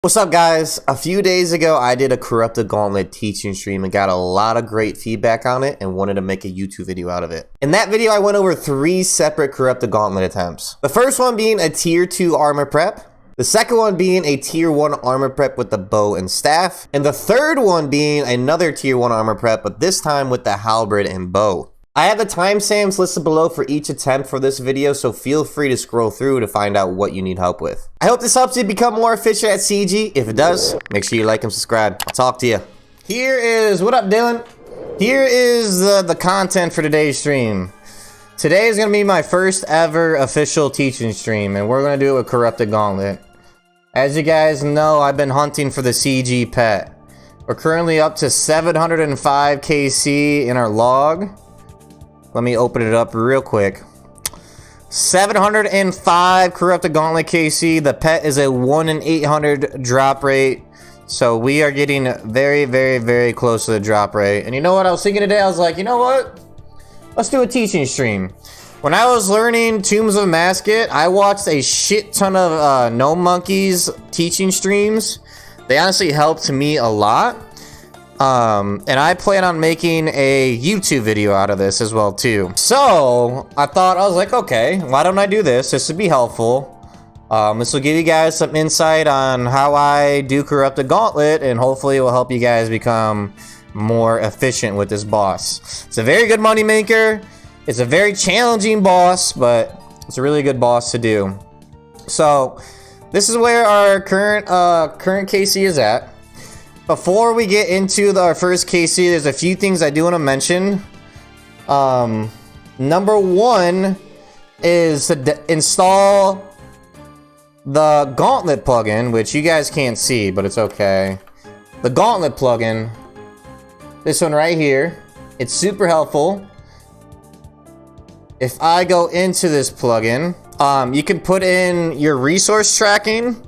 What's up, guys? A few days ago I did a Corrupted Gauntlet teaching stream and got a lot of great feedback on it and wanted to make a YouTube video out of it. In that video I went over 3 separate Corrupted Gauntlet attempts. The first one being a tier 2 armor prep, the second one being a tier 1 armor prep with the bow and staff, and the third one being another tier 1 armor prep, but this time with the halberd and bow. I have the timestamps listed below for each attempt for this video, so feel free to scroll through to find out what you need help with. I hope this helps you become more efficient at CG. If it does, make sure you like and subscribe. I'll talk to you. Here is, what up, Dylan? Here is the content for today's stream. Today is going to be my first ever official teaching stream, and we're going to do a Corrupted Gauntlet. As you guys know, I've been hunting for the CG pet. We're currently up to 705 KC in our log. Let me open it up real quick. 705 Corrupted Gauntlet KC. The pet is a 1 in 800 drop rate. So we are getting very, very, very close to the drop rate. And you know what I was thinking today? I was like, you know what? Let's do a teaching stream. When I was learning Tombs of Masket, I watched a shit ton of Gnome Monkeys teaching streams. They honestly helped me a lot. And I plan on making a YouTube video out of this as well too. So I was like, okay, why don't I do this? This would be helpful. This will give you guys some insight on how I do Corrupted Gauntlet, and hopefully it will help you guys become more efficient with this boss. It's a very good money maker. It's a very challenging boss, but it's a really good boss to do. So this is where our current KC is at. Before we get into our first KC, there's a few things I do want to mention. Number 1 is to install the Gauntlet plugin, which you guys can't see, but it's okay. The Gauntlet plugin, this one right here, it's super helpful. If I go into this plugin, you can put in your resource tracking.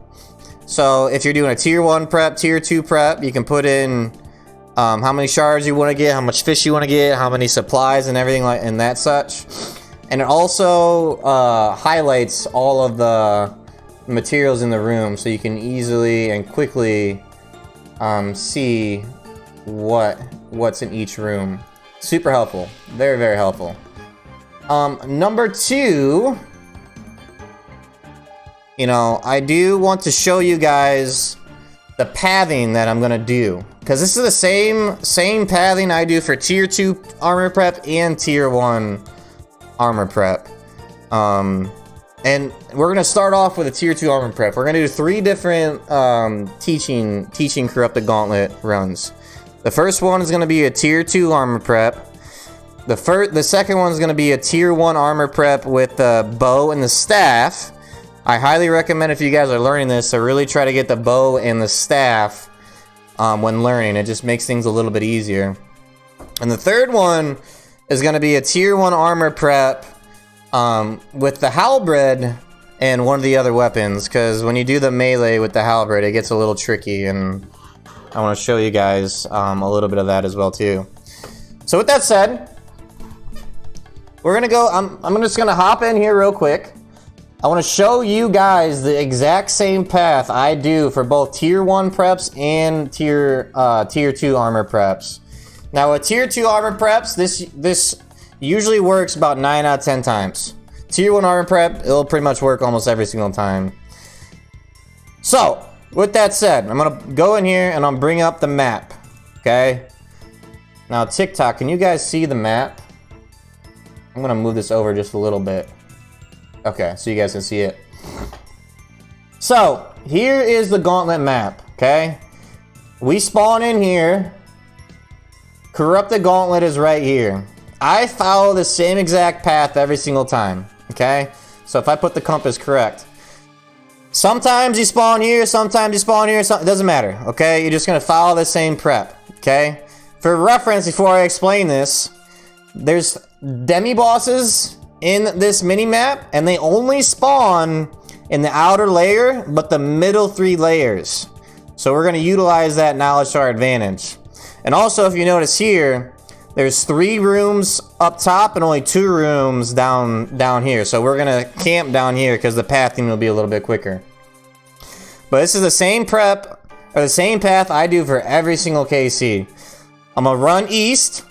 So if you're doing a tier 1 prep, tier 2 prep, you can put in how many shards you want to get, how much fish you want to get, how many supplies and everything like and that such. And it also highlights all of the materials in the room, so you can easily and quickly see what's in each room. Super helpful. Very, very helpful. Number 2, you know, I do want to show you guys the pathing that I'm gonna do, because this is the same pathing I do for tier 2 armor prep and tier 1 armor prep. And we're gonna start off with a tier 2 armor prep. We're gonna do 3 different teaching Corrupted runs. The first one is gonna be a tier 2 armor prep. The second one is gonna be a tier 1 armor prep with the bow and the staff. I highly recommend, if you guys are learning this, to really try to get the bow and the staff when learning. It just makes things a little bit easier. And the third one is going to be a tier 1 armor prep with the halberd and one of the other weapons, because when you do the melee with the halberd, it gets a little tricky, and I want to show you guys a little bit of that as well too. So with that said, we're going to go, I'm just going to hop in here real quick. I want to show you guys the exact same path I do for both tier 1 preps and tier 2 armor preps. Now with tier 2 armor preps, this usually works about 9 out of 10 times. Tier 1 armor prep, it'll pretty much work almost every single time. So with that said, I'm gonna go in here and I'm bring up the map. Okay. Now TikTok, can you guys see the map? I'm gonna move this over just a little bit. Okay, so you guys can see it. So, here is the Gauntlet map, okay? We spawn in here. Corrupted Gauntlet is right here. I follow the same exact path every single time, okay? So if I put the compass correct. Sometimes you spawn here, sometimes you spawn here, it doesn't matter, okay? You're just gonna follow the same prep, okay? For reference, before I explain this, there's demi-bosses in this mini-map, and they only spawn in the outer layer, but the middle 3 layers. So we're going to utilize that knowledge to our advantage. And also, if you notice here, there's 3 rooms up top and only 2 rooms down here. So we're going to camp down here because the pathing will be a little bit quicker. But this is the same prep, or the same path I do for every single KC. I'm gonna run east,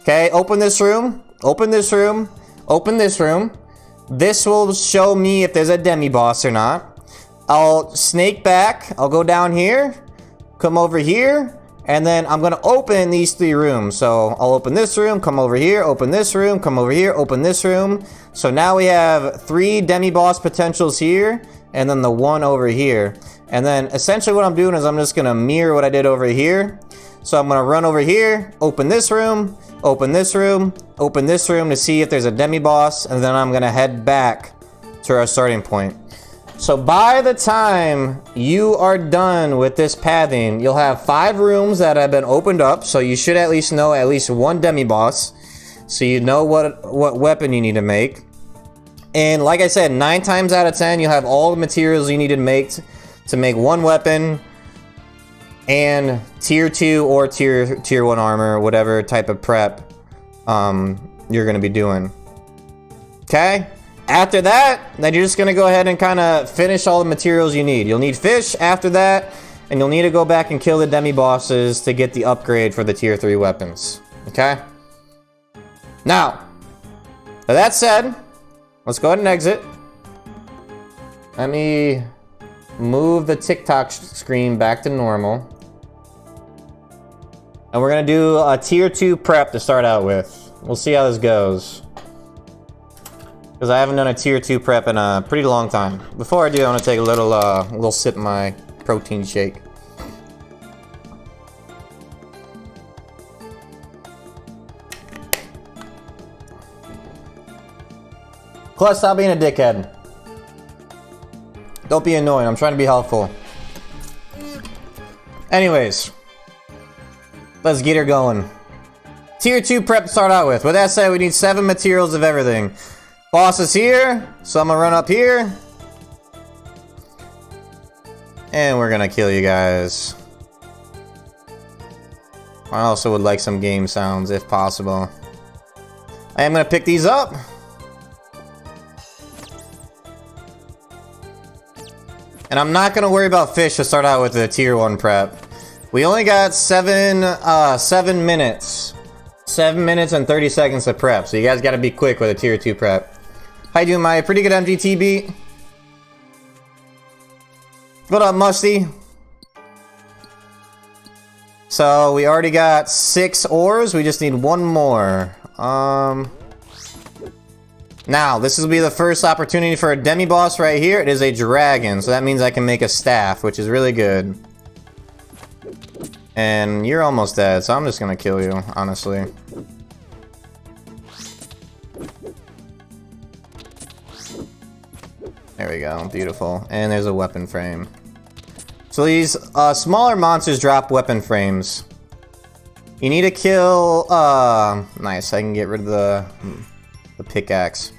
okay, open this room, open this room, open this room. This will show me if there's a demi-boss or not. I'll snake back, I'll go down here, come over here, and then I'm gonna open these 3 rooms. So I'll open this room, come over here, open this room, come over here, open this room. So now we have 3 demi-boss potentials here, and then the 1 over here. And then essentially what I'm doing is I'm just gonna mirror what I did over here. So I'm gonna run over here, open this room, open this room, open this room to see if there's a demi-boss, and then I'm gonna head back to our starting point. So by the time you are done with this pathing, you'll have 5 rooms that have been opened up, so you should at least know at least 1 demi-boss, so you know what weapon you need to make. And like I said, 9 times out of 10, you'll have all the materials you need to make 1 weapon and tier 2 or tier 1 armor, whatever type of prep you're gonna be doing. Okay? After that, then you're just gonna go ahead and kind of finish all the materials you need. You'll need fish after that, and you'll need to go back and kill the demi-bosses to get the upgrade for the tier 3 weapons. Okay? Now, with that said, let's go ahead and exit. Let me move the TikTok screen back to normal. And we're gonna do a tier 2 prep to start out with. We'll see how this goes. Because I haven't done a tier 2 prep in a pretty long time. Before I do, I want to take a little sip of my protein shake. Clutch, stop being a dickhead. Don't be annoying, I'm trying to be helpful. Anyways, let's get her going. Tier 2 prep to start out with. With that said, we need 7 materials of everything. Boss is here, so I'm gonna run up here. And we're gonna kill you guys. I also would like some game sounds if possible. I am gonna pick these up. And I'm not gonna worry about fish to start out with the tier 1 prep. We only got 7 minutes. 7 minutes and 30 seconds to prep, so you guys gotta be quick with a tier 2 prep. How you doing, my pretty good MGT beat? What up, Musty? So we already got 6 ores, we just need 1 more. Now, this will be the first opportunity for a demi-boss right here. It is a dragon, so that means I can make a staff, which is really good. And you're almost dead, so I'm just gonna kill you, honestly. There we go, beautiful. And there's a weapon frame. So these smaller monsters drop weapon frames. You need to kill, nice, I can get rid of the pickaxe.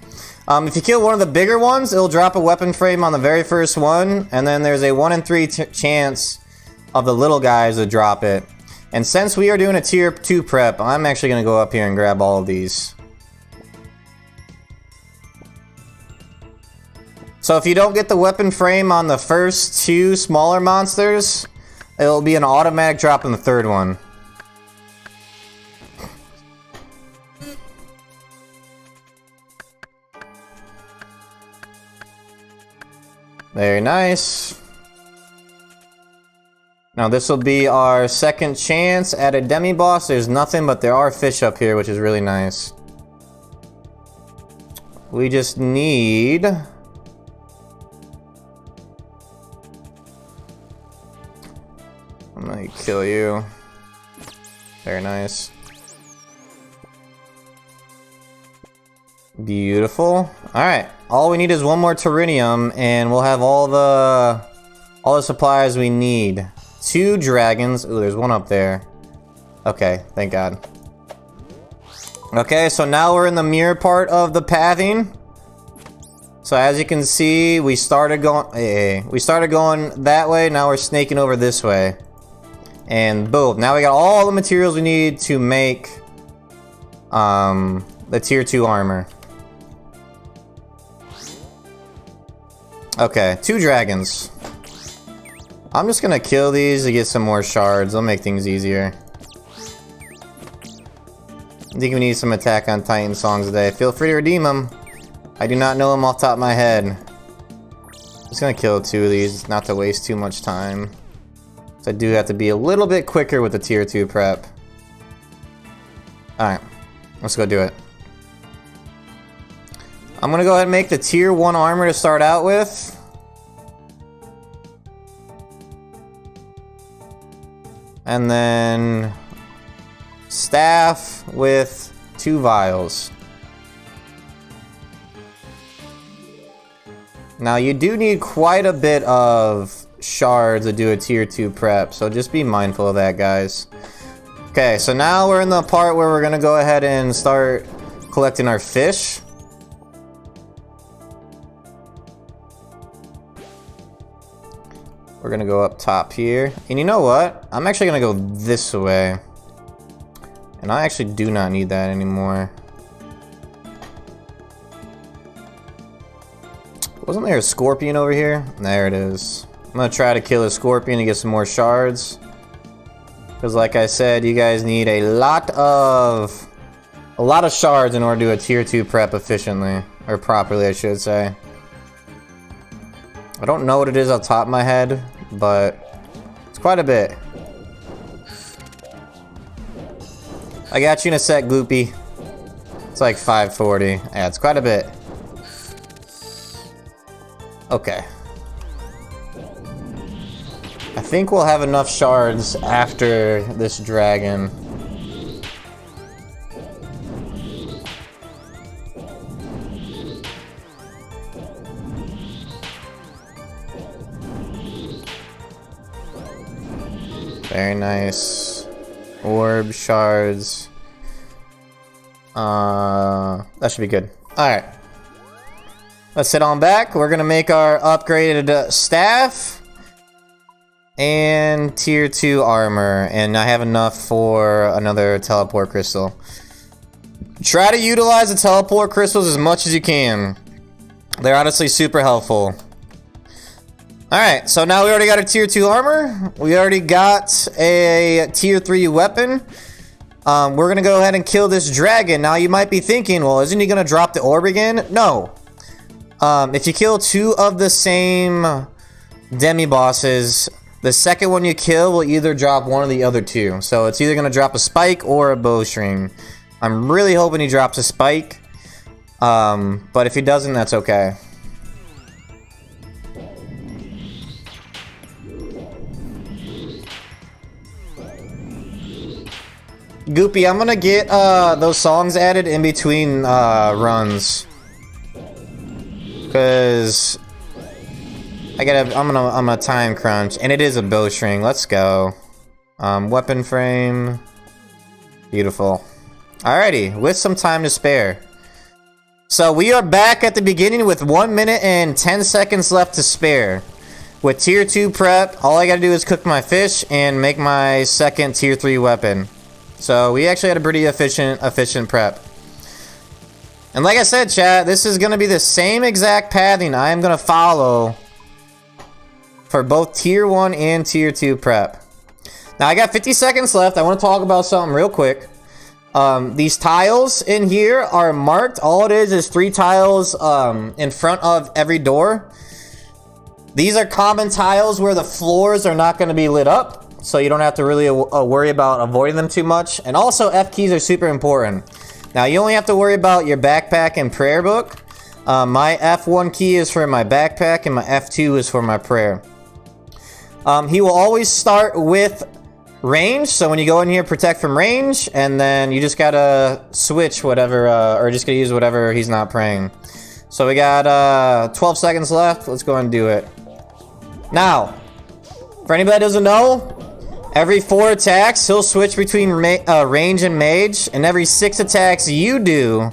If you kill one of the bigger ones, it'll drop a weapon frame on the very first one, and then there's a 1 in 3 chance of the little guys to drop it. And since we are doing a tier 2 prep, I'm actually gonna go up here and grab all of these. So if you don't get the weapon frame on the first 2 smaller monsters, it'll be an automatic drop in the 3rd one. Very nice. Now this will be our 2nd chance at a demi-boss. There's nothing, but there are fish up here, which is really nice. We just need... I'm gonna kill you. Very nice. Beautiful. Alright, all we need is 1 more Terrenium, and we'll have all the supplies we need. 2 dragons. Ooh, there's 1 up there. Okay, thank God. Okay, so now we're in the mirror part of the pathing. So as you can see, we started going that way, now we're snaking over this way. And boom, now we got all the materials we need to make the tier 2 armor. Okay, 2 dragons. I'm just gonna kill these to get some more shards. They'll make things easier. I think we need some Attack on Titan songs today. Feel free to redeem them. I do not know them off the top of my head. Just gonna kill 2 of these, not to waste too much time. So I do have to be a little bit quicker with the tier 2 prep. Alright, let's go do it. I'm gonna go ahead and make the tier 1 armor to start out with. And then staff with 2 vials. Now you do need quite a bit of shards to do a tier 2 prep, so just be mindful of that, guys. Okay, so now we're in the part where we're gonna go ahead and start collecting our fish. We're gonna go up top here. And you know what? I'm actually gonna go this way. And I actually do not need that anymore. Wasn't there a scorpion over here? There it is. I'm gonna try to kill a scorpion to get some more shards. Because like I said, you guys need a lot of shards in order to do a tier 2 prep efficiently. Or properly, I should say. I don't know what it is off the top of my head, but it's quite a bit. I got you in a sec, Gloopy. It's like 540. Yeah, it's quite a bit. Okay. I think we'll have enough shards after this dragon. Very nice. Orb shards. That should be good. Alright. Let's head on back. We're gonna make our upgraded staff and tier 2 armor. And I have enough for another teleport crystal. Try to utilize the teleport crystals as much as you can. They're honestly super helpful. Alright, so now we already got a tier 2 armor. We already got a tier 3 weapon. We're gonna go ahead and kill this dragon. Now you might be thinking, well, isn't he gonna drop the orb again? No. If you kill 2 of the same demi-bosses, the second one you kill will either drop one of the other 2. So it's either gonna drop a spike or a bowstring. I'm really hoping he drops a spike. But if he doesn't, that's okay. Goopy, I'm gonna get those songs added in between runs, cause I'm gonna time crunch, and it is a bowstring. Let's go. Weapon frame, beautiful. Alrighty, with some time to spare. So we are back at the beginning with 1 minute and 10 seconds left to spare. With tier 2 prep, all I gotta do is cook my fish and make my second tier 3 weapon. So we actually had a pretty efficient prep. And like I said, chat, this is going to be the same exact pathing I am going to follow for both tier 1 and tier 2 prep. Now I got 50 seconds left. I want to talk about something real quick. These tiles in here are marked. All it is 3 tiles in front of every door. These are common tiles where the floors are not going to be lit up. So you don't have to really worry about avoiding them too much. And also F keys are super important. Now you only have to worry about your backpack and prayer book. My F1 key is for my backpack and my F2 is for my prayer. He will always start with range. So when you go in here, protect from range. And then you just gotta switch whatever, or just gonna use whatever he's not praying. So we got 12 seconds left. Let's go and do it. Now, for anybody that doesn't know, every 4 attacks, he'll switch between range and mage, and every 6 attacks you do,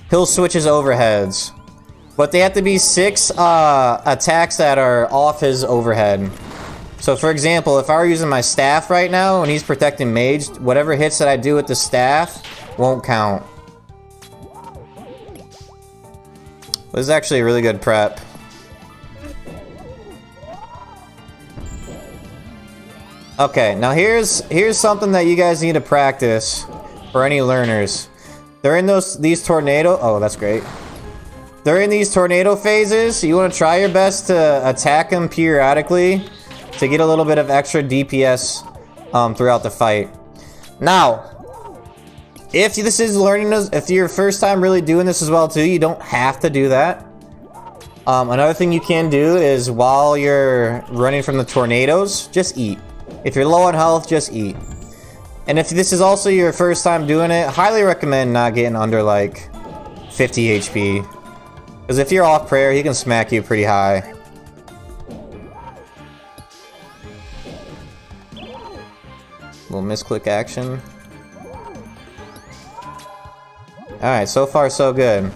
he'll switch his overheads. But they have to be 6 attacks that are off his overhead. So for example, if I were using my staff right now, and he's protecting mage, whatever hits that I do with the staff won't count. This is actually a really good prep. Okay, now here's something that you guys need to practice for any learners. During these tornado, oh, that's great. During these tornado phases, you want to try your best to attack them periodically to get a little bit of extra DPS throughout the fight. Now, if this is if you're first time really doing this as well too, you don't have to do that. Another thing you can do is while you're running from the tornadoes, just eat. If you're low on health, just eat. And if this is also your first time doing it, highly recommend not getting under like 50 HP. Because if you're off prayer, he can smack you pretty high. Little misclick action. Alright, so far so good.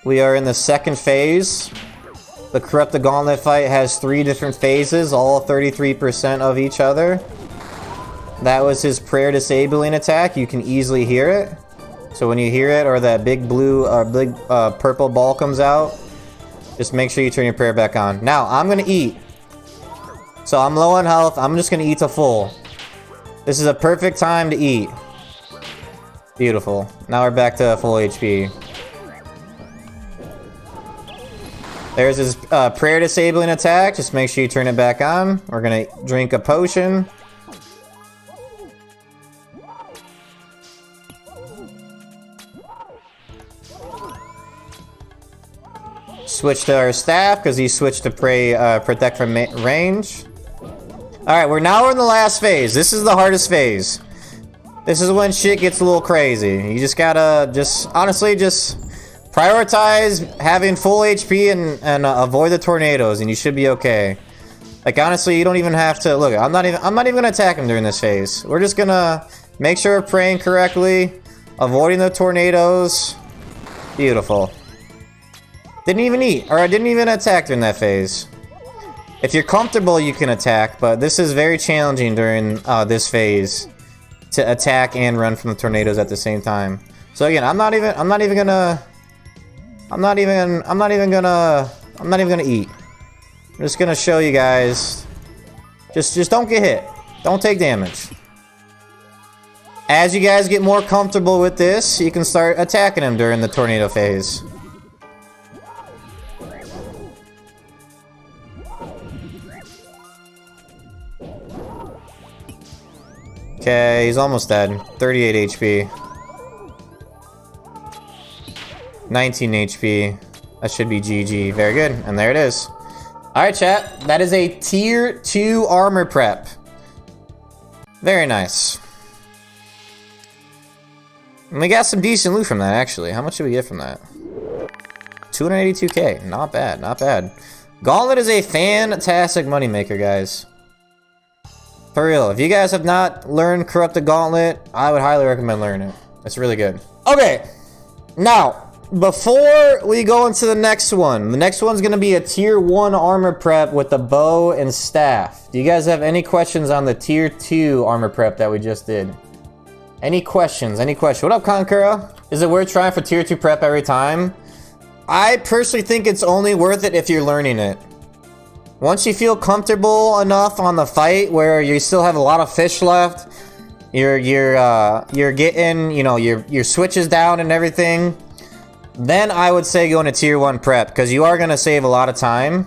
We are in the second phase. The Corrupted Gauntlet fight has 3 different phases, all 33% of each other. That was his prayer disabling attack. You can easily hear it. So when you hear it or that big blue or big purple ball comes out, just make sure you turn your prayer back on. Now, I'm gonna eat. So I'm low on health. I'm just gonna eat to full. This is a perfect time to eat. Beautiful. Now we're back to full HP. There's his prayer disabling attack. Just make sure you turn it back on. We're gonna drink a potion. Switch to our staff because he switched to protect from range. Alright, we're in the last phase. This is the hardest phase. This is when shit gets a little crazy. You just gotta honestly prioritize having full HP and avoid the tornadoes, and you should be okay. Like honestly, you don't even have to look. I'm not even gonna attack him during this phase. We're just gonna make sure we're praying correctly, avoiding the tornadoes. Beautiful. Didn't even eat, or I didn't even attack during that phase. If you're comfortable, you can attack, but this is very challenging during this phase to attack and run from the tornadoes at the same time. So again, I'm not even gonna eat. I'm just gonna show you guys. Just don't get hit. Don't take damage. As you guys get more comfortable with this, you can start attacking him during the tornado phase. Okay, he's almost dead. 38 HP. 19 HP. That should be GG. Very good. And there it is. Alright, chat. That is a tier 2 armor prep. Very nice. And we got some decent loot from that, actually. How much did we get from that? 282k. Not bad. Not bad. Gauntlet is a fantastic moneymaker, guys. For real, if you guys have not learned Corrupted Gauntlet, I would highly recommend learning it. It's really good. Okay, now, before we go into the next one, the next one's gonna be a tier 1 armor prep with the bow and staff. Do you guys have any questions on the tier 2 armor prep that we just did? Any questions? Any questions? What up, Konkura? Is it worth trying for tier 2 prep every time? I personally think it's only worth it if you're learning it. Once you feel comfortable enough on the fight where you still have a lot of fish left, you're getting, you know, your switches down and everything, then I would say go into tier 1 prep because you are gonna save a lot of time.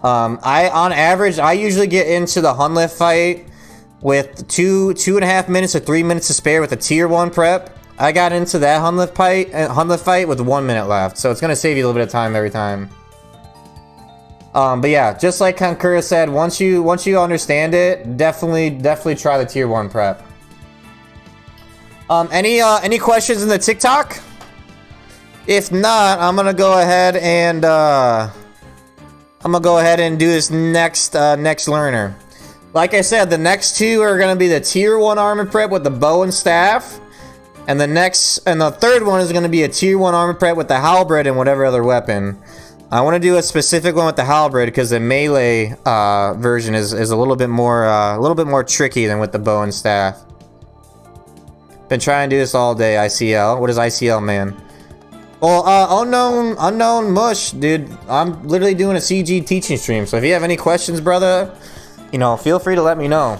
On average, I usually get into the Hunlift fight with 2.5 minutes or 3 minutes to spare with a tier 1 prep. I got into that Hunlift fight with 1 minute left, so it's gonna save you a little bit of time every time. But yeah, just like Kankura said, once you understand it, definitely try the tier 1 prep. Any questions in the TikTok? If not, I'm gonna go ahead and do this next learner. Like I said, the next 2 are gonna be the tier 1 armor prep with the bow and staff, and the third one is gonna be a tier 1 armor prep with the halberd and whatever other weapon. I want to do a specific one with the halberd because the melee version is a little bit more tricky than with the bow and staff. Been trying to do this all day. ICL. What is ICL, man? Well, unknown mush, dude. I'm literally doing a CG teaching stream. So if you have any questions, brother, you know, feel free to let me know.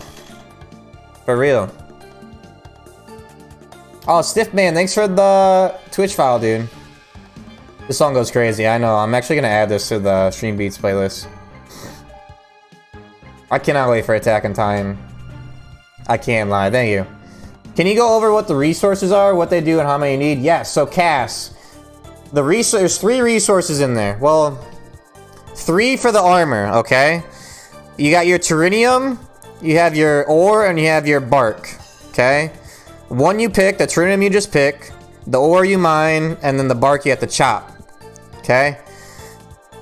For real. Oh, Stiff Man, thanks for the Twitch file, dude. This song goes crazy, I know. I'm actually gonna add this to the Stream Beats playlist. I cannot wait for Attack on Titan. I can't lie, thank you. Can you go over what the resources are, what they do, and how many you need? Yes, so Cass. There's 3 resources in there. Well, 3 for the armor, okay? You got your Terinium, you have your ore, and you have your bark, okay? One you pick, the Terinium you just pick, the ore you mine, and then the bark you have to chop, okay?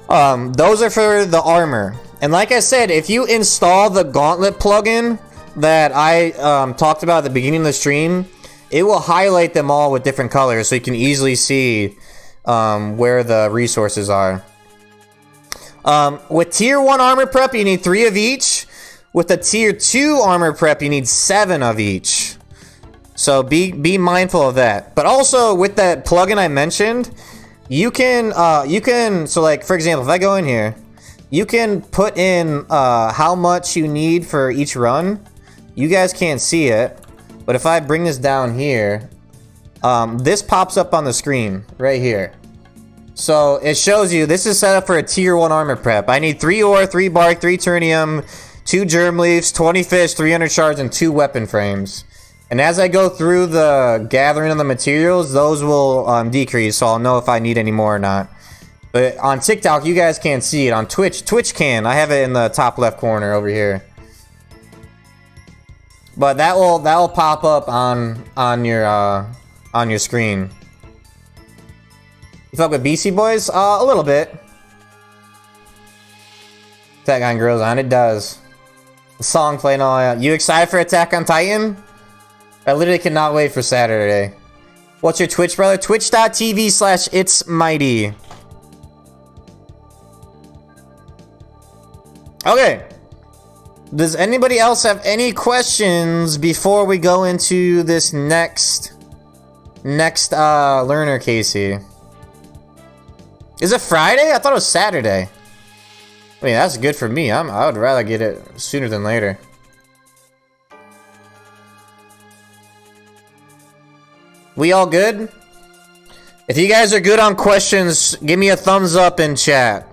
Those are for the armor. And like I said, if you install the Gauntlet plugin that I talked about at the beginning of the stream, it will highlight them all with different colors so you can easily see where the resources are. With tier 1 armor prep, you need 3 of each. With the tier 2 armor prep, you need 7 of each. So be mindful of that. But also with that plugin I mentioned, you can so like for example, if I go in here, you can put in how much you need for each run. You guys can't see it, but if I bring this down here, this pops up on the screen right here. So it shows you this is set up for a tier 1 armor prep. I need 3 ore, 3 bark, 3 Terinium, 2 germ leaves, 20 fish, 300 shards, and 2 weapon frames. And as I go through the gathering of the materials, those will decrease, so I'll know if I need any more or not. But on TikTok, you guys can't see it. On Twitch, Twitch can. I have it in the top left corner over here. But that will pop up on your screen. You fuck with BC Boys? A little bit. Attack on Girls on it does. The song playing all out. You excited for Attack on Titan? I literally cannot wait for Saturday. What's your Twitch, brother? Twitch.tv/It's Mightiee. Okay. Does anybody else have any questions before we go into this next learner, Casey? Is it Friday? I thought it was Saturday. I mean, that's good for me. I would rather get it sooner than later. We all good? If you guys are good on questions, give me a thumbs up in chat.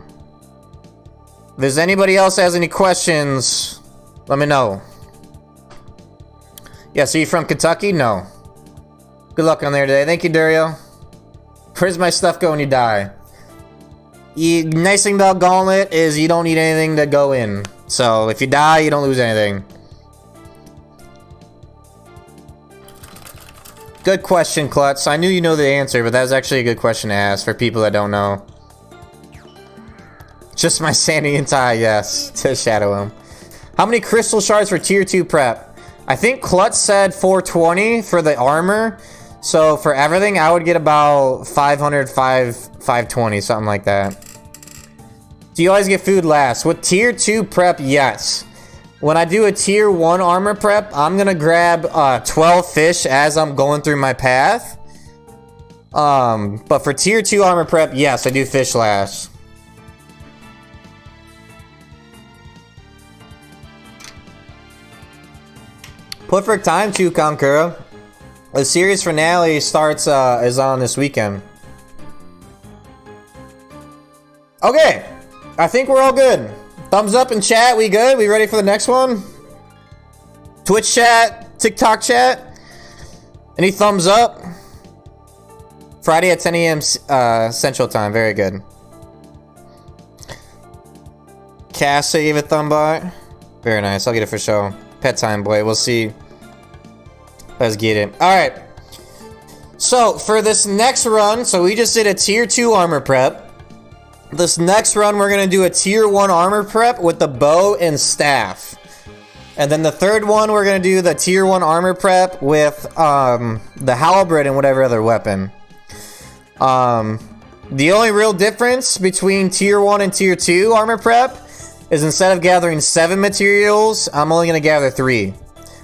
If there's anybody else has any questions, let me know. Yeah, so you from Kentucky? No. Good luck on there today. Thank you, Dario. Where's my stuff go when you die? Nice thing about Gauntlet is you don't need anything to go in. So if you die, you don't lose anything. Good question, Klutz. I knew you know the answer, but that was actually a good question to ask for people that don't know. Just my sanity and tie, yes, to shadow him. How many crystal shards for tier 2 prep? I think Klutz said 420 for the armor. So for everything, I would get about 500, 520, something like that. Do you always get food last? With tier 2 prep, yes. When I do a tier 1 armor prep, I'm gonna grab 12 fish as I'm going through my path. But for tier 2 armor prep, yes, I do fish last. Perfect time to Kankura. The series finale starts is on this weekend. Okay, I think we're all good. Thumbs up in chat. We good? We ready for the next one? Twitch chat, TikTok chat. Any thumbs up? Friday at 10 a.m. Central Time. Very good. Cass gave a thumb bar. Very nice. I'll get it for sure. Pet time, boy. We'll see. Let's get it. Alright. So, for this next run, so we just did a tier 2 armor prep. This next run, we're going to do a tier 1 armor prep with the bow and staff. And then the third one, we're going to do the tier 1 armor prep with the halbred and whatever other weapon. The only real difference between tier 1 and tier 2 armor prep is instead of gathering 7 materials, I'm only going to gather 3.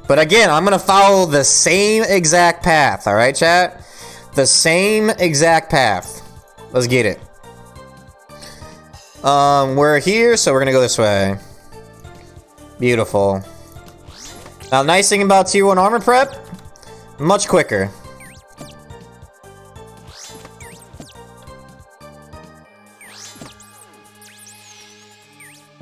But again, I'm going to follow the same exact path, alright, chat? The same exact path. Let's get it. We're here, so we're going to go this way. Beautiful. Now, nice thing about tier 1 armor prep, much quicker.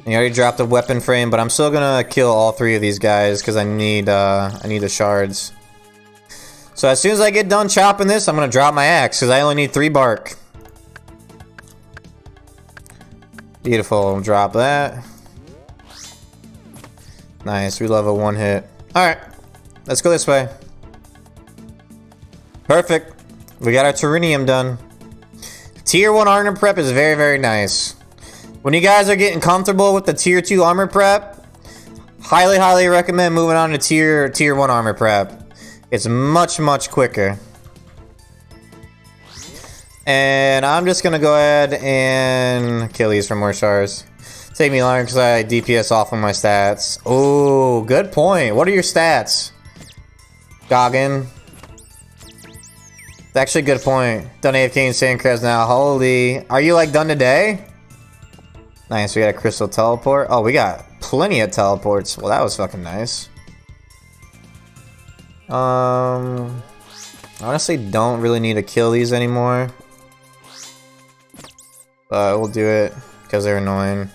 You already dropped a weapon frame, but I'm still gonna kill all 3 of these guys because I need the shards. So as soon as I get done chopping this, I'm gonna drop my axe because I only need 3 bark. Beautiful. Drop that. Nice. We love a 1 hit. All right, let's go this way. Perfect. We got our Terrenium done. Tier 1 armor prep is very, very nice. When you guys are getting comfortable with the tier 2 armor prep, highly, highly recommend moving on to tier 1 armor prep. It's much, much quicker. And I'm just gonna go ahead and kill these for more shards. Take me longer because I DPS off on my stats. Oh, good point. What are your stats, Goggin? It's actually a good point. Done AFK and Sandcrest now. Holy. Are you like done today? Nice, we got a crystal teleport. Oh, we got plenty of teleports. Well, that was fucking nice. Honestly, don't really need to kill these anymore. But we'll do it because they're annoying.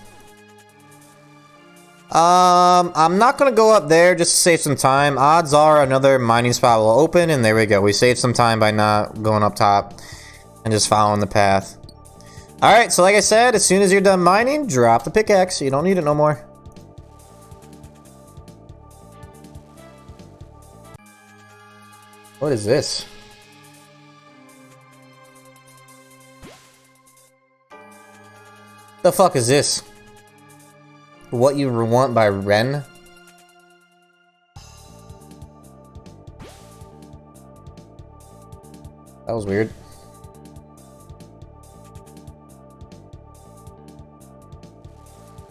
I'm not gonna go up there just to save some time. Odds are another mining spot will open, and there we go. We saved some time by not going up top and just following the path. Alright, so like I said, as soon as you're done mining, drop the pickaxe. You don't need it no more. What is this? The fuck is this? What You Want by Ren? That was weird.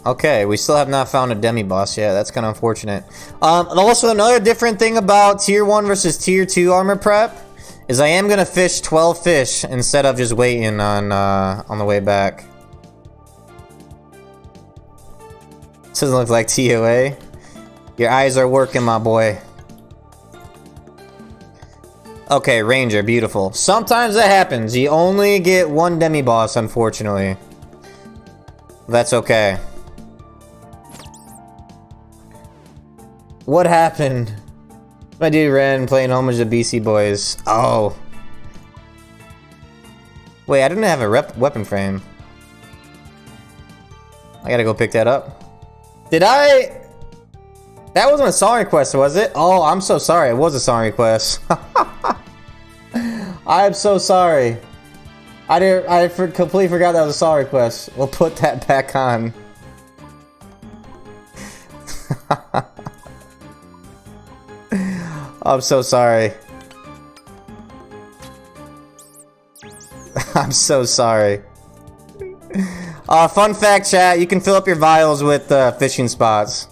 Okay, we still have not found a demi-boss yet. That's kind of unfortunate. And also another different thing about tier 1 versus tier 2 armor prep is I am gonna fish 12 fish instead of just waiting on the way back. This doesn't look like TOA. Your eyes are working, my boy. Okay, Ranger, beautiful. Sometimes that happens. You only get 1 demi-boss, unfortunately. That's okay. What happened? My dude Ren playing homage to BC Boys. Oh. Wait, I didn't have a weapon frame. I gotta go pick that up. Did I? That wasn't a song request, was it? Oh, I'm so sorry. It was a song request. I'm so sorry. I completely forgot that was a song request. We'll put that back on. I'm so sorry. I'm so sorry. Fun fact, chat, you can fill up your vials with fishing spots.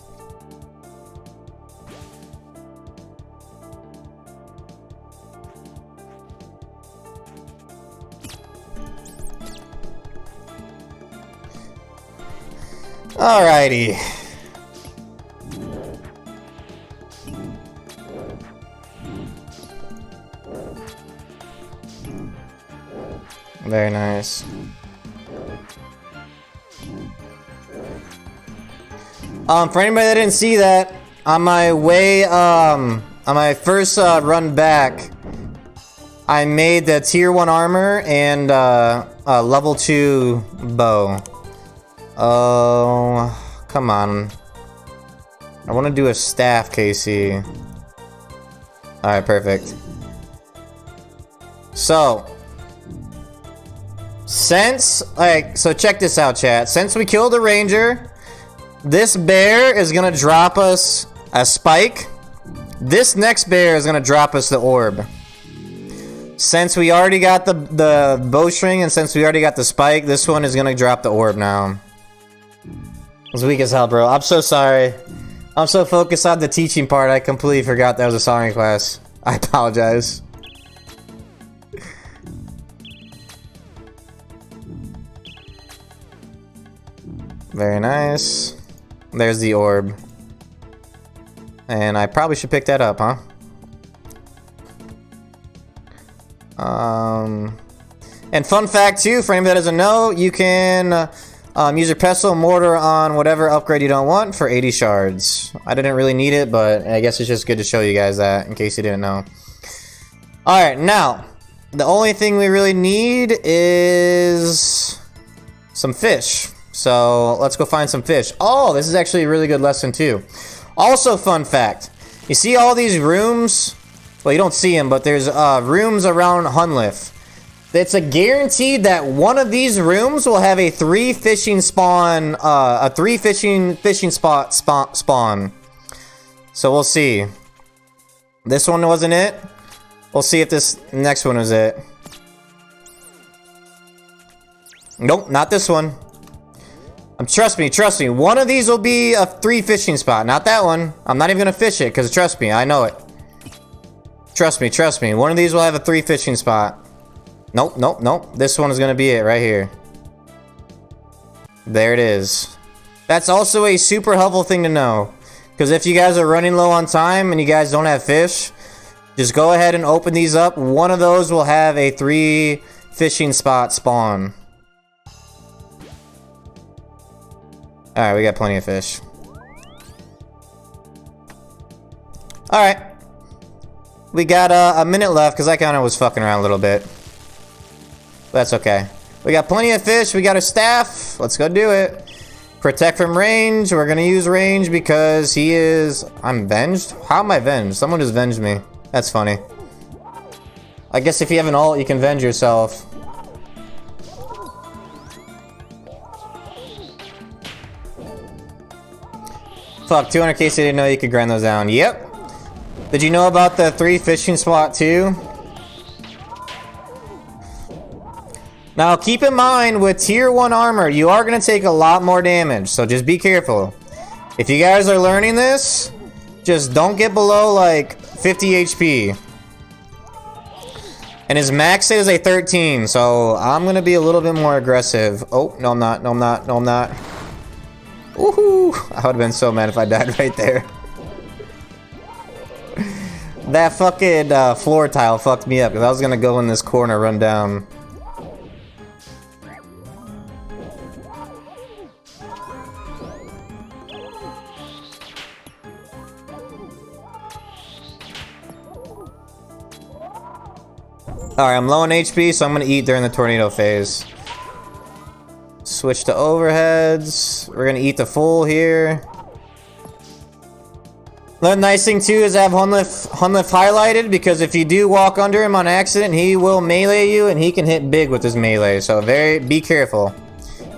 Alrighty. Very nice. For anybody that didn't see that, on my way, on my first run back, I made the tier 1 armor and a level 2 bow. Oh, come on. I want to do a staff, Casey. Alright, perfect. So, so check this out, chat. Since we killed a ranger, this bear is gonna drop us a spike. This next bear is gonna drop us the orb. Since we already got the bowstring and since we already got the spike, this one is gonna drop the orb now. It's weak as hell, bro. I'm so sorry. I'm so focused on the teaching part, I completely forgot that was a song class. I apologize. Very nice. There's the orb. And I probably should pick that up, huh? And fun fact too, for anybody that doesn't know, you can use your pestle mortar on whatever upgrade you don't want for 80 shards. I didn't really need it, but I guess it's just good to show you guys that in case you didn't know. Alright, now, the only thing we really need is some fish. So let's go find some fish. Oh, this is actually a really good lesson too. Also, fun fact, you see all these rooms? Well, you don't see them, but there's rooms around Hunlith. It's a guaranteed that one of these rooms will have a 3 fishing spawn, a 3 fishing spot spawn. So we'll see. This one wasn't it. We'll see if this next one is it. Nope, not this one. Trust me, one of these will be a 3 fishing spot, not that one. I'm not even gonna fish it, because trust me, I know it. Trust me, one of these will have a 3 fishing spot. Nope. This one is gonna be it right here. There it is. That's also a super helpful thing to know. Because if you guys are running low on time and you guys don't have fish, just go ahead and open these up. One of those will have a 3 fishing spot spawn. Alright, we got plenty of fish. Alright. We got a minute left because I kind of was fucking around a little bit. That's okay. We got plenty of fish. We got a staff. Let's go do it. Protect from range. We're gonna use range because he is... I'm venged? How am I venged? Someone just venged me. That's funny. I guess if you have an ult, you can venge yourself. Fuck, 200k, so I didn't know you could grind those down. Yep. Did you know about the 3 fishing spot too? Now, keep in mind, with tier 1 armor, you are going to take a lot more damage, so just be careful. If you guys are learning this, just don't get below, like, 50 HP. And his max is a 13, so I'm going to be a little bit more aggressive. Oh, no, I'm not. Woohoo! I would have been so mad if I died right there. That fucking floor tile fucked me up, because I was going to go in this corner, run down. Alright, I'm low on HP, so I'm gonna eat during the tornado phase. Switch to overheads. We're gonna eat the full here. The nice thing too is I have Hunlith highlighted, because if you do walk under him on accident, he will melee you and he can hit big with his melee. So be careful.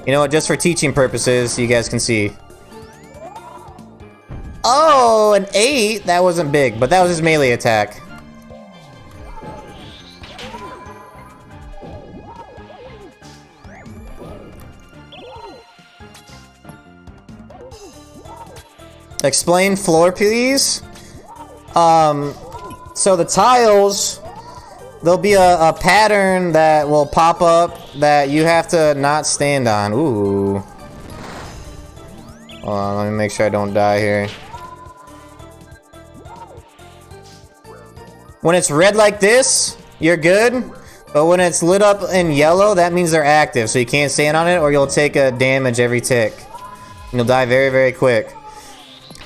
You know what, just for teaching purposes, so you guys can see. Oh, an 8? That wasn't big, but that was his melee attack. Explain floor, please. So the tiles, there'll be a pattern that will pop up that you have to not stand on. Ooh. Hold on, let me make sure I don't die here. When it's red like this, you're good. But when it's lit up in yellow, that means they're active. So you can't stand on it or you'll take a damage every tick. And you'll die very, very quick.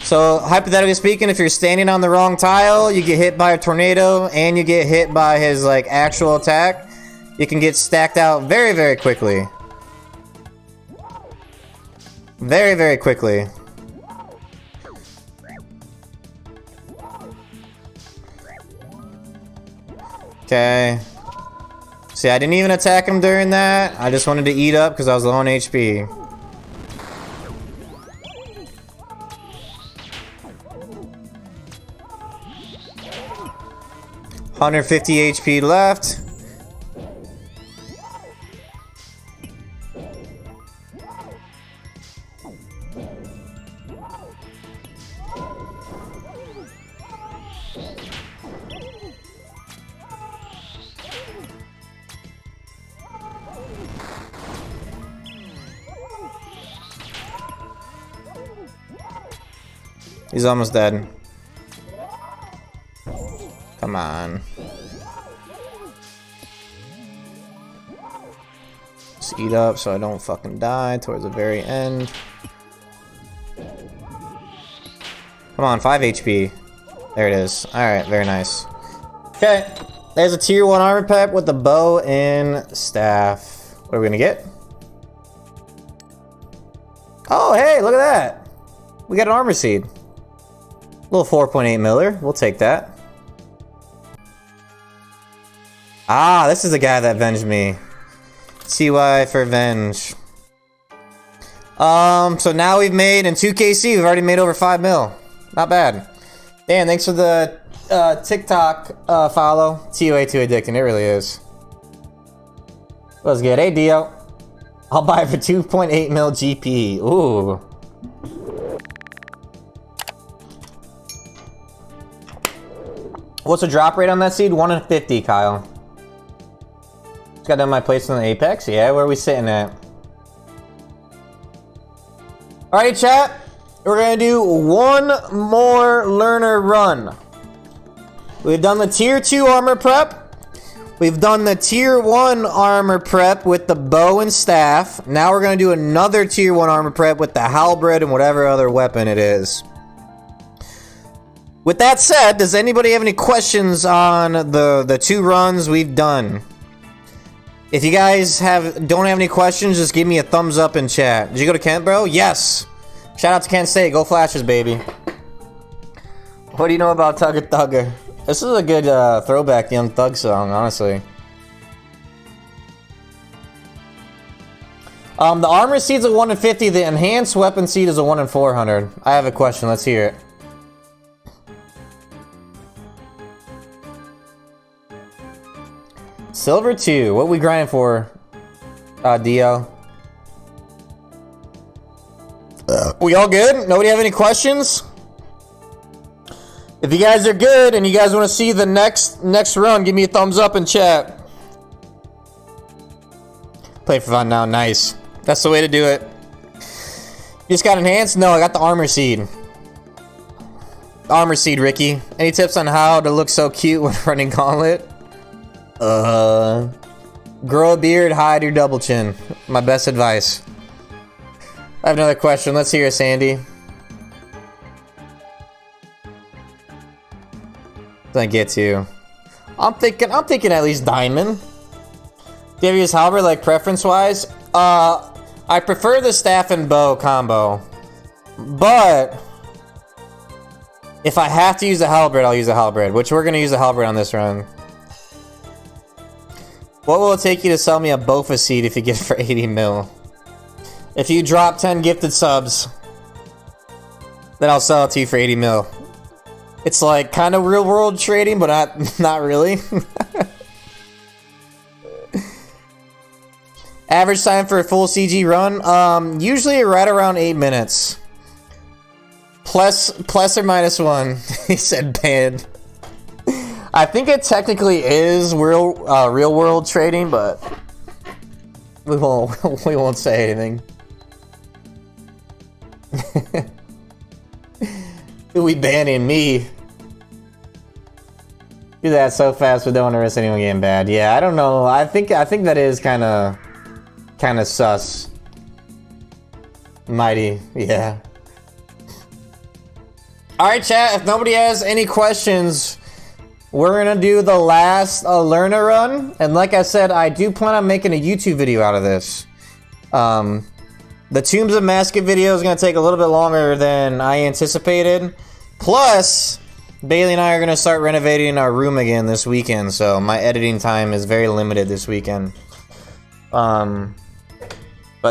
So, hypothetically speaking, if you're standing on the wrong tile, you get hit by a tornado, and you get hit by his, like, actual attack, you can get stacked out very, very quickly. Very, very quickly. Okay. See, I didn't even attack him during that. I just wanted to eat up because I was low on HP. 150 HP left. He's almost dead. Come on. Just eat up so I don't fucking die towards the very end. Come on, 5 HP. There it is. Alright, very nice. Okay, there's a tier 1 armor prep with the bow and staff. What are we gonna get? Oh, hey, look at that. We got an armor seed. Little 4.8 miller. We'll take that. Ah, this is the guy that avenged me. TY for Venge. So now we've made, in 2KC, we've already made over 5 mil. Not bad. Dan, thanks for the TikTok follow. TOA to Addicting, it really is. Let's get a Dio. I'll buy it for 2.8 mil GP. Ooh. What's the drop rate on that seed? 1 in 50, Kyle. Just got done my place on the Apex. Yeah, where are we sitting at? Alright, chat. We're gonna do one more learner run. We've done the tier 2 armor prep. We've done the tier 1 armor prep with the bow and staff. Now we're gonna do another tier 1 armor prep with the halberd and whatever other weapon it is. With that said, does anybody have any questions on the 2 runs we've done? If you guys don't have any questions, just give me a thumbs up in chat. Did you go to Kent, bro? Yes! Shout out to Kent State. Go Flashes, baby. What do you know about Tugger Thugger? This is a good throwback Young Thug song, honestly. The armor seed's a 1 in 50. The enhanced weapon seed is a 1 in 400. I have a question. Let's hear it. Silver 2. What we grinding for, Dio? We all good? Nobody have any questions? If you guys are good and you guys want to see the next run, give me a thumbs up in chat. Play for fun now. Nice. That's the way to do it. You just got enhanced? No, I got the armor seed. Armor seed, Ricky. Any tips on how to look so cute when running Gauntlet? Grow a beard, hide your double chin. My best advice. I have another question. Let's hear it, Sandy. I get to. I'm thinking at least diamond. Do you ever use halberd, like preference wise? I prefer the staff and bow combo, but if I have to use the halberd, I'll use the halberd, which we're gonna use the halberd on this run. What will it take you to sell me a Bofa seed if you get it for 80 mil? If you drop 10 gifted subs, then I'll sell it to you for 80 mil. It's like kind of real world trading, but not really. Average time for a full CG run? Usually right around 8 minutes. Plus or minus 1. He said banned. I think it technically is real world trading, but we won't say anything. We banning me. Do that so fast we don't want to risk anyone getting bad. Yeah, I don't know. I think that is kind of sus. Mighty, yeah. All right, chat. If nobody has any questions, we're gonna do the last learner run. And like I said, I do plan on making a YouTube video out of this. The Tombs of Masket video is gonna take a little bit longer than I anticipated. Plus, Bailey and I are gonna start renovating our room again this weekend, so my editing time is very limited this weekend. But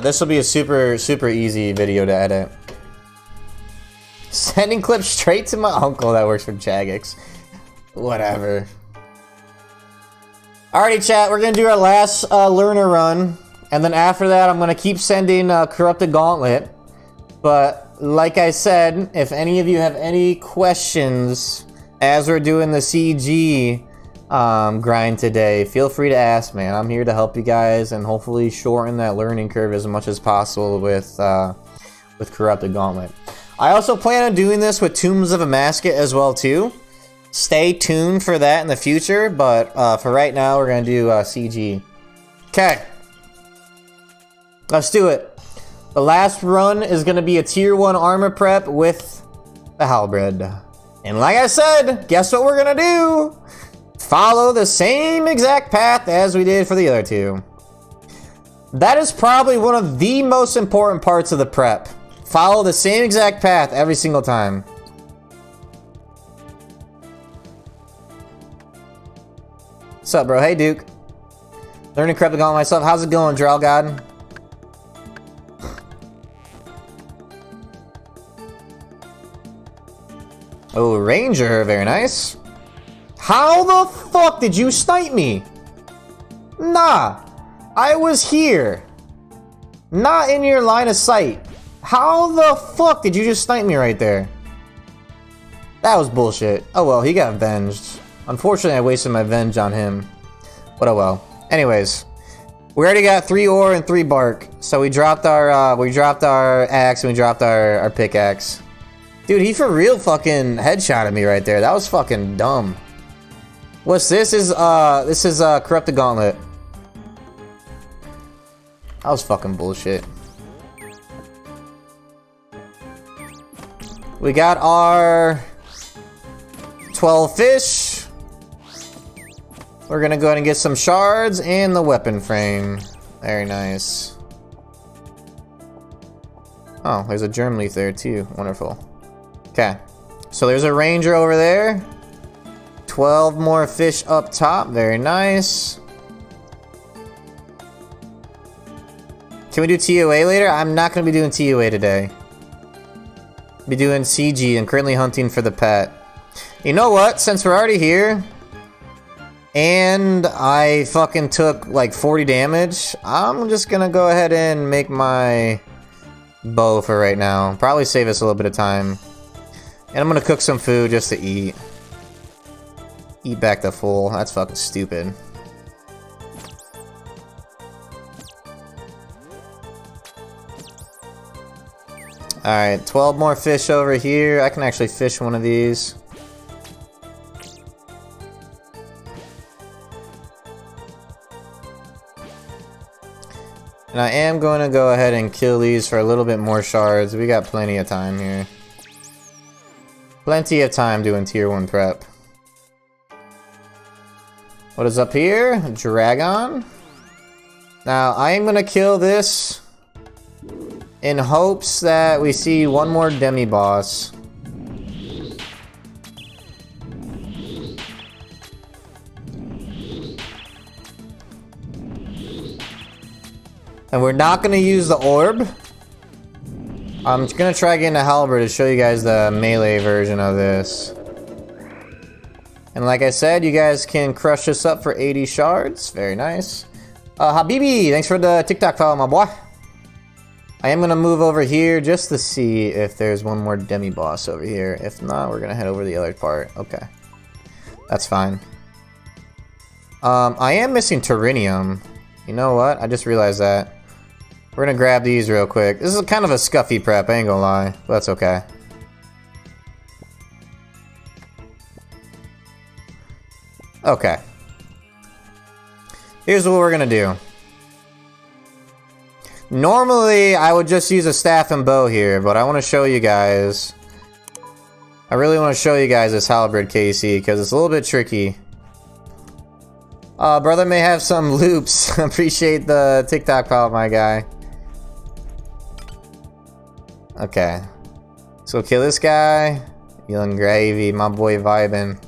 this will be a super easy video to edit. Sending clips straight to my uncle that works for Jagex. Whatever. Alrighty, chat. We're gonna do our last learner run, and then after that, I'm gonna keep sending Corrupted Gauntlet. But like I said, if any of you have any questions as we're doing the CG grind today, feel free to ask, man. I'm here to help you guys and hopefully shorten that learning curve as much as possible with Corrupted Gauntlet. I also plan on doing this with Tombs of a Masket as well too. Stay tuned for that in the future, but for right now, we're gonna do CG. Okay. Let's do it. The last run is gonna be a tier 1 armor prep with the halberd. And like I said, guess what we're gonna do? Follow the same exact path as we did for the other two. That is probably one of the most important parts of the prep. Follow the same exact path every single time. What's up, bro? Hey, Duke. Learning Corrupted Gauntlet myself. How's it going, Drow God? Oh, Ranger. Very nice. How the fuck did you snipe me? Nah. I was here. Not in your line of sight. How the fuck did you just snipe me right there? That was bullshit. Oh well, he got avenged. Unfortunately, I wasted my venge on him. But oh well. Anyways, we already got 3 ore and 3 bark. So we dropped our axe and we dropped our pickaxe. Dude, he for real fucking headshotted me right there. That was fucking dumb. What's this? This is Corrupted Gauntlet. That was fucking bullshit. We got our 12 fish. We're gonna go ahead and get some shards and the weapon frame. Very nice. Oh, there's a germ leaf there too. Wonderful. Okay. So there's a ranger over there. 12 more fish up top. Very nice. Can we do TOA later? I'm not going to be doing TOA today. Be doing CG and currently hunting for the pet. You know what? Since we're already here, and I fucking took like 40 damage, I'm just going to go ahead and make my bow for right now. Probably save us a little bit of time. And I'm going to cook some food just to eat. Eat back to full. That's fucking stupid. Alright, 12 more fish over here. I can actually fish one of these. And I am going to go ahead and kill these for a little bit more shards. We got plenty of time here. Plenty of time doing tier 1 prep. What is up here? Dragon. Now, I am going to kill this in hopes that we see one more demi-boss. And we're not going to use the orb. I'm just going to try getting a halberd to show you guys the melee version of this. And like I said, you guys can crush this up for 80 shards. Very nice. Habibi, thanks for the TikTok follow, my boy. I am going to move over here just to see if there's one more demi-boss over here. If not, we're going to head over to the other part. Okay. That's fine. I am missing Terinium. You know what? I just realized that. We're going to grab these real quick. This is kind of a scuffy prep, I ain't gonna lie. But that's okay. Okay. Here's what we're going to do. Normally, I would just use a staff and bow here, but I want to show you guys. I really want to show you guys this halberd KC, because it's a little bit tricky. Brother may have some loops. Appreciate the TikTok follow, my guy. Okay. Let's go kill this guy. Young Gravy, my boy vibing.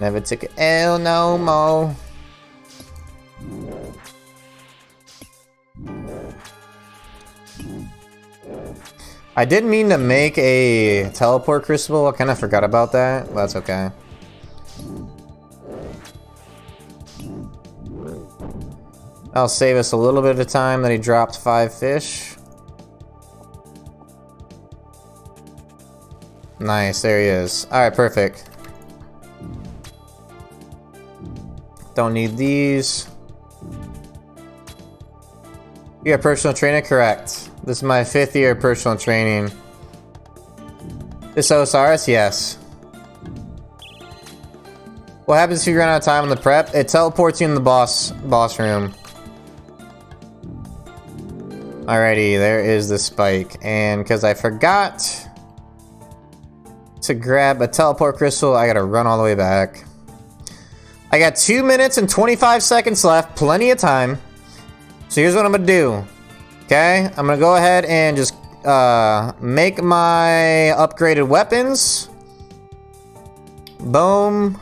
Never took an L no more. I did mean to make a teleport crucible. I kind of forgot about that. But that's okay. That'll save us a little bit of time that he dropped 5 fish. Nice, there he is. Alright, perfect. Don't need these. You're a personal trainer? Correct. This is my 5th year of personal training. This This OSRS, yes. What happens if you run out of time on the prep? It teleports you in the boss room. Alrighty, there is the spike. And because I forgot to grab a teleport crystal, I gotta run all the way back. I got 2 minutes and 25 seconds left, plenty of time. So here's what I'm gonna do. Okay, I'm gonna go ahead and just make my upgraded weapons. Boom.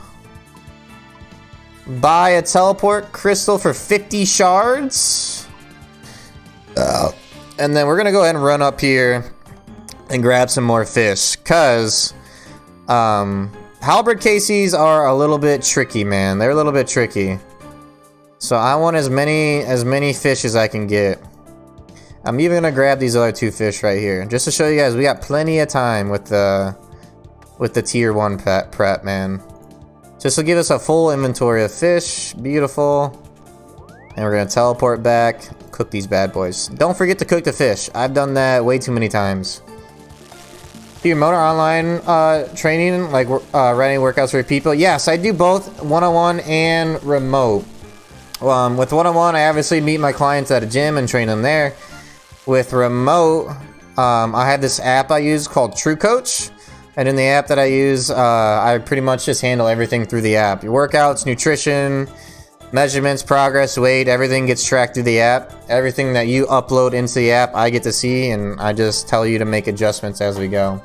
Buy a teleport crystal for 50 shards. And then we're gonna go ahead and run up here and grab some more fish, cause halberd KCs are a little bit tricky, man. They're a little bit tricky. So I want as many fish as I can get. I'm even gonna grab these other 2 fish right here, just to show you guys we got plenty of time with the tier 1 prep, man. Just to give us a full inventory of fish. Beautiful. And we're gonna teleport back, cook these bad boys. Don't forget to cook the fish. I've done that way too many times. Do you motor online training, like running workouts for people? Yes, I do both one-on-one and remote. With one-on-one, I obviously meet my clients at a gym and train them there. With remote, I have this app I use called True Coach. And in the app that I use, I pretty much just handle everything through the app. Your workouts, nutrition, measurements, progress, weight, everything gets tracked through the app. Everything that you upload into the app, I get to see, and I just tell you to make adjustments as we go.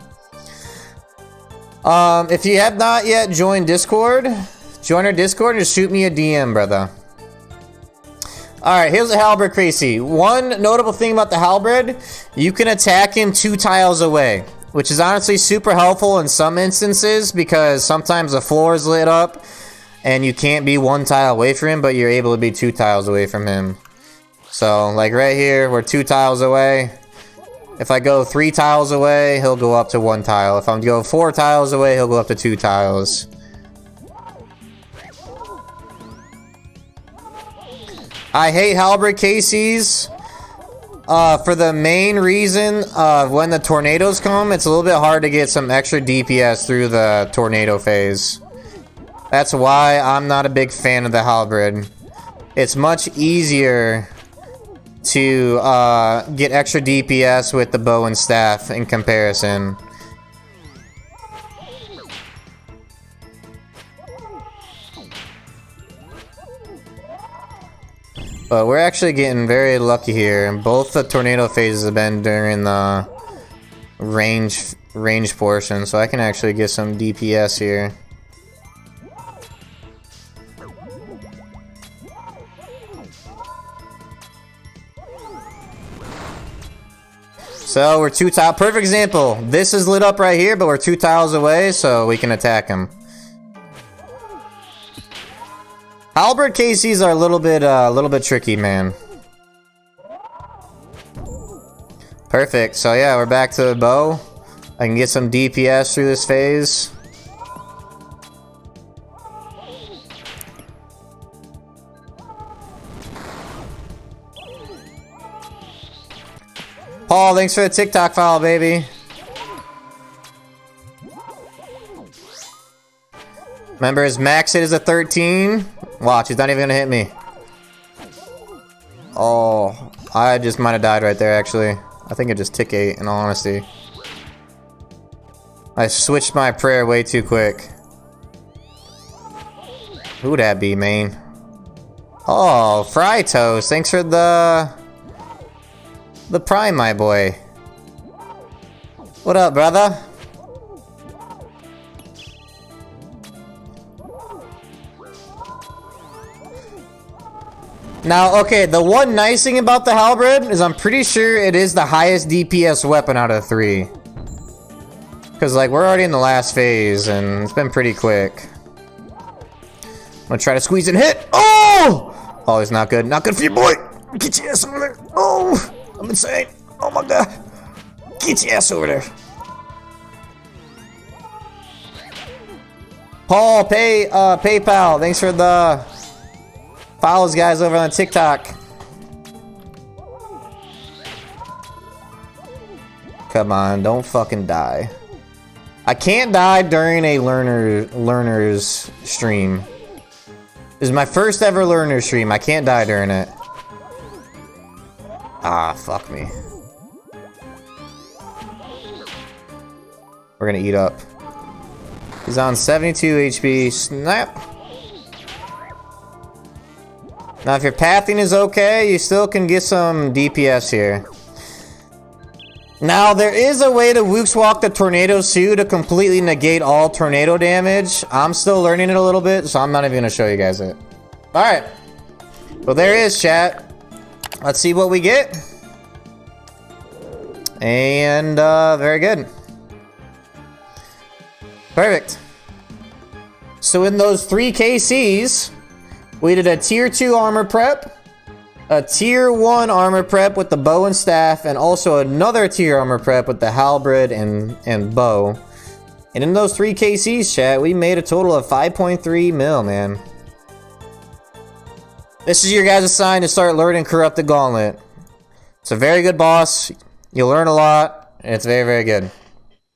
If you have not yet joined Discord, join our Discord and just shoot me a DM, brother. Alright, here's the halberd crazy. One notable thing about the halberd, you can attack him 2 tiles away, which is honestly super helpful in some instances, because sometimes the floor is lit up and you can't be 1 tile away from him, but you're able to be 2 tiles away from him. So, like right here, we're 2 tiles away. If I go 3 tiles away, he'll go up to 1 tile. If I go 4 tiles away, he'll go up to 2 tiles. I hate halberd KCs for the main reason of when the tornadoes come, it's a little bit hard to get some extra DPS through the tornado phase. That's why I'm not a big fan of the halberd. It's much easier to get extra DPS with the bow and staff in comparison. But we're actually getting very lucky here. Both the tornado phases have been during the range portion, so I can actually get some DPS here. So we're 2 tiles. Perfect example. This is lit up right here, but we're 2 tiles away, so we can attack him. Halberd KCs are a little bit tricky, man. Perfect. So yeah, we're back to the bow. I can get some DPS through this phase. Paul, thanks for the TikTok follow, baby. Remember, his max hit is a 13. Watch, he's not even gonna hit me. Oh, I just might have died right there, actually. I think it just tick 8, in all honesty. I switched my prayer way too quick. Who would that be, man? Oh, Fry Toast, thanks for the prime, my boy. What up, brother? Now, okay, the one nice thing about the halberd is I'm pretty sure it is the highest DPS weapon out of 3. Because, like, we're already in the last phase, and it's been pretty quick. I'm gonna try to squeeze and hit. Oh! Oh, it's not good. Not good for you, boy. Get your ass over there. Oh! I'm insane. Oh my god. Get your ass over there. Paul, PayPal. Thanks for the follows, guys, over on TikTok. Come on, don't fucking die. I can't die during a learner's stream. This is my first ever learner stream. I can't die during it. Ah, fuck me. We're gonna eat up. He's on 72 HP. Snap. Now, if your pathing is okay, you still can get some DPS here. Now, there is a way to Wooks Walk the Tornado Suit to completely negate all tornado damage. I'm still learning it a little bit, so I'm not even going to show you guys it. Alright. Well, there is, chat. Let's see what we get. And, very good. Perfect. So in those 3 KCs, we did a tier 2 armor prep, a tier 1 armor prep with the bow and staff, and also another tier armor prep with the halberd and bow. And in those 3 KCs, chat, we made a total of 5.3 mil, man. This is your guys' sign to start learning Corrupted Gauntlet. It's a very good boss. You'll learn a lot, and it's very, very good.